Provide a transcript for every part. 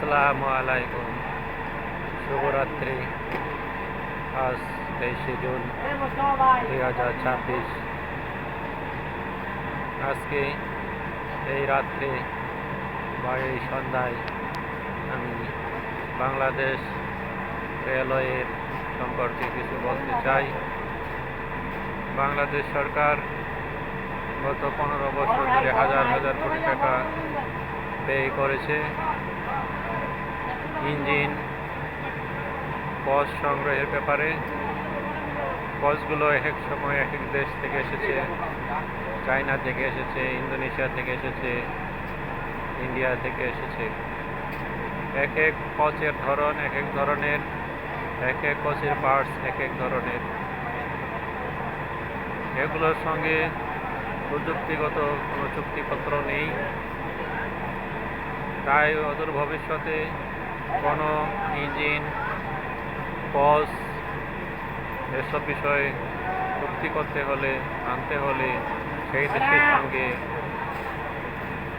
আসসালামু আলাইকুম, শুভরাত্রি। আজ 23 জুন 2026। আজকে এই রাত্রে বা এই সন্ধ্যায় আমি বাংলাদেশ রেলওয়ের সম্পর্কে কিছু বলতে চাই। বাংলাদেশ সরকার গত 15 বছর ধরে হাজার হাজার কোটি টাকা ব্যয় করেছে ইঞ্জিন পজ সংগ্রহের ব্যাপারে। পজগুলো এক এক সময় এক এক দেশ থেকে এসেছে, চায়না থেকে এসেছে, ইন্দোনেশিয়া থেকে এসেছে, ইন্ডিয়া থেকে এসেছে। এক এক পজের ধরন এক এক ধরনের, এক এক পজের পার্টস এক এক ধরনের। এগুলোর সঙ্গে প্রযুক্তিগত কোনো চুক্তিপত্র নেই, তাই অদূর ভবিষ্যতে কোনো ইঞ্জিন পজ এসব বিষয়ে চুক্তি করতে হলে আনতে হলে সেই দেশের সঙ্গে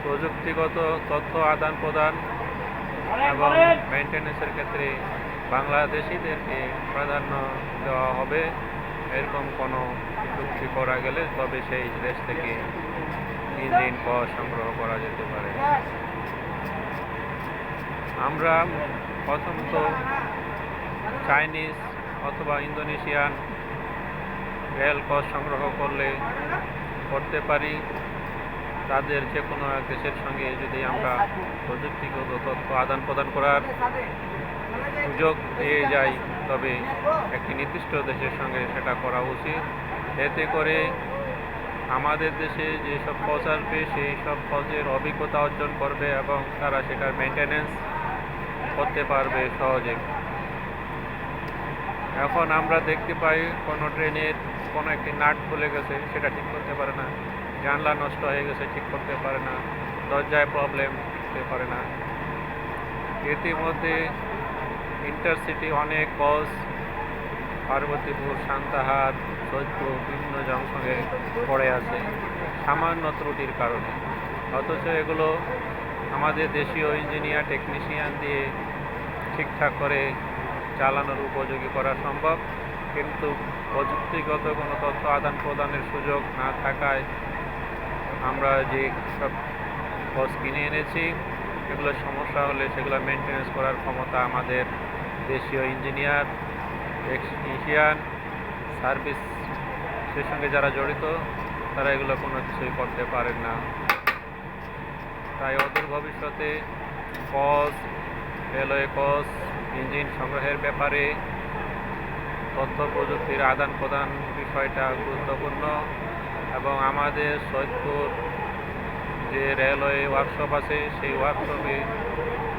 প্রযুক্তিগত তথ্য আদান প্রদান এবং মেনটেন্যান্সের ক্ষেত্রে বাংলাদেশিদেরকে প্রাধান্য দেওয়া হবে। এরকম কোনো চুক্তি করা গেলে তবে সেই দেশ থেকে ইঞ্জিন পজ সংগ্রহ করা যেতে পারে। আমরা প্রথমত চাইনিজ অথবা ইন্দোনেশিয়ান রেল পজ সংগ্রহ করতে পারি। তাদের যে কোনো এক দেশের সঙ্গে যদি আমরা প্রযুক্তিগত তথ্য আদান প্রদান করার সুযোগ পেয়ে যাই, তবে একটি নির্দিষ্ট দেশের সঙ্গে সেটা করা উচিত। এতে করে আমাদের দেশে যেসব পজ আসবে সেই সব পজের অভিজ্ঞতা অর্জন করবে এবং তারা সেটার মেনটেন্যান্স করতে পারবে সহজে। এখন আমরা দেখতে পাই কোনো ট্রেনের কোনো একটি নাট খুলে গেছে, সেটা ঠিক করতে পারে না, জানলা নষ্ট হয়ে গেছে ঠিক করতে পারে না, দরজায় প্রবলেম ঠিক করতে পারে না। ইতিমধ্যে ইন্টারসিটি অনেক পজ পার্বতীপুর, সান্তাহার, সৈয়দপুর বিভিন্ন জংশনে পড়ে আছে সামান্য ত্রুটির কারণে। অথচ এগুলো আমাদের দেশীয় ইঞ্জিনিয়ার টেকনিশিয়ান দিয়ে ঠিকঠাক করে চালানোর উপযোগী করা সম্ভব, কিন্তু প্রযুক্তিগত কোনো তথ্য আদান প্রদানের সুযোগ না থাকায় আমরা যে সব পজ কিনে এনেছি এগুলো সমস্যা হলে সেগুলো মেনটেন্যান্স করার ক্ষমতা আমাদের দেশীয় ইঞ্জিনিয়ার, টেকনিশিয়ান, সার্ভিসের সঙ্গে যারা জড়িত তারা এগুলো কোনো কিছুই করতে পারেন না। তাই অদূর ভবিষ্যতে পজ, রেলওয়ে পজ, ইঞ্জিন সংগ্রহের ব্যাপারে তথ্য প্রযুক্তির আদান প্রদান বিষয়টা গুরুত্বপূর্ণ এবং আমাদের সৈয়দপুর যে রেলওয়ে ওয়ার্কশপ আছে সেই ওয়ার্কশপে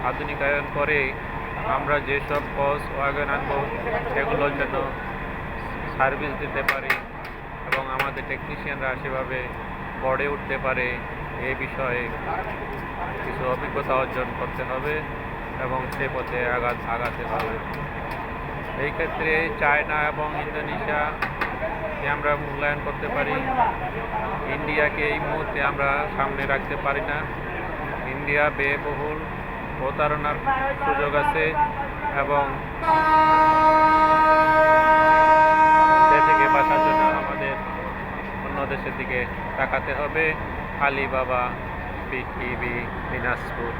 আধুনিকায়ন করে আমরা যেসব পজ ওয়াগন আনব সেগুলোর জন্য সার্ভিস দিতে পারি এবং আমাদের টেকনিশিয়ানরা সেভাবে গড়ে উঠতে পারে, এই বিষয়ে কিছু অভিজ্ঞতা অর্জন করতে হবে এবং সে পথে আগাতে হবে। এই ক্ষেত্রে চায়না এবং ইন্দোনেশিয়াকে আমরা মূল্যায়ন করতে পারি। ইন্ডিয়াকে এই মুহূর্তে আমরা সামনে রাখতে পারি না। ইন্ডিয়া ব্যয়বহুল, প্রতারণার সুযোগ আছে এবং সে থেকে বাঁচার জন্য আমাদের অন্য দেশের দিকে তাকাতে হবে। Alibaba, PTV, Dinajpur.